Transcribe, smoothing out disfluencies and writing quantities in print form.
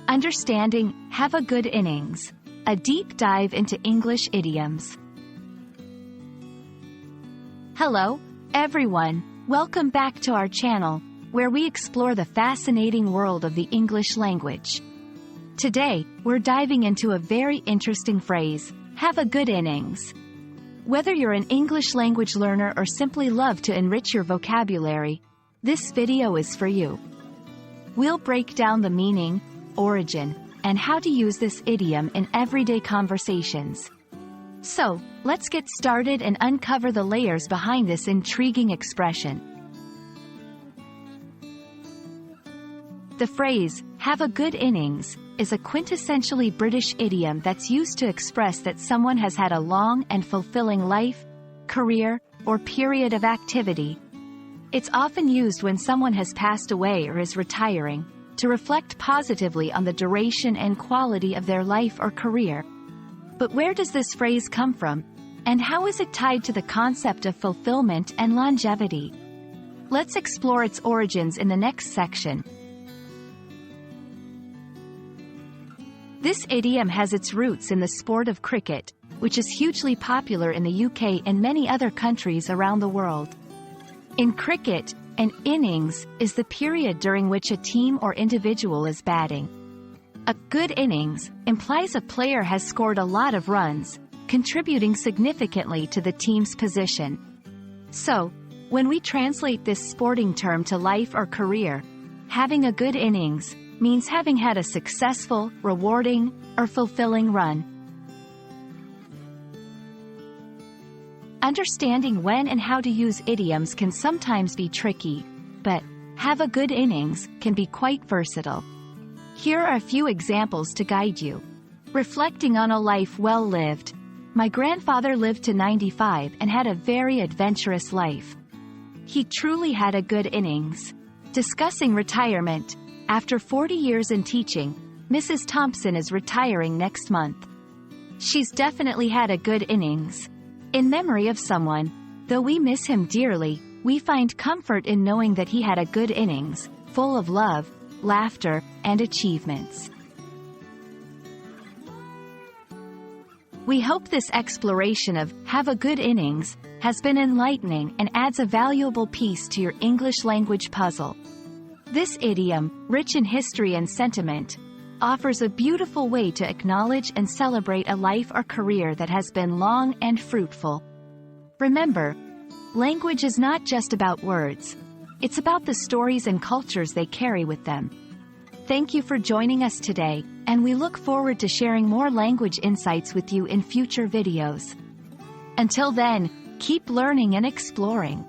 Understanding Have a Good Innings, a deep dive into English idioms. Hello, everyone. Welcome back to our channel, where we explore the fascinating world of the English language. Today, we're diving into a very interesting phrase, have a good innings. Whether you're an English language learner or simply love to enrich your vocabulary, this video is for you. We'll break down the meaning, origin, and how to use this idiom in everyday conversations. So, let's get started and uncover the layers behind this intriguing expression. The phrase, have a good innings, is a quintessentially British idiom that's used to express that someone has had a long and fulfilling life, career, or period of activity. It's often used when someone has passed away or is retiring, to reflect positively on the duration and quality of their life or career. But where does this phrase come from, and how is it tied to the concept of fulfillment and longevity? Let's explore its origins in the next section. This idiom has its roots in the sport of cricket, which is hugely popular in the UK and many other countries around the world. In cricket, an innings is the period during which a team or individual is batting. A good innings implies a player has scored a lot of runs, contributing significantly to the team's position. So, when we translate this sporting term to life or career, having a good innings means having had a successful, rewarding, or fulfilling run. Understanding when and how to use idioms can sometimes be tricky, but have a good innings can be quite versatile. Here are a few examples to guide you. Reflecting on a life well lived. My grandfather lived to 95 and had a very adventurous life. He truly had a good innings. Discussing retirement. After 40 years in teaching, Mrs. Thompson is retiring next month. She's definitely had a good innings. In memory of someone, though we miss him dearly, we find comfort in knowing that he had a good innings, full of love, laughter, and achievements. We hope this exploration of have a good innings has been enlightening and adds a valuable piece to your English language puzzle. This idiom, rich in history and sentiment, offers a beautiful way to acknowledge and celebrate a life or career that has been long and fruitful. Remember, language is not just about words. It's about the stories and cultures they carry with them. Thank you for joining us today, and we look forward to sharing more language insights with you in future videos. Until then, keep learning and exploring.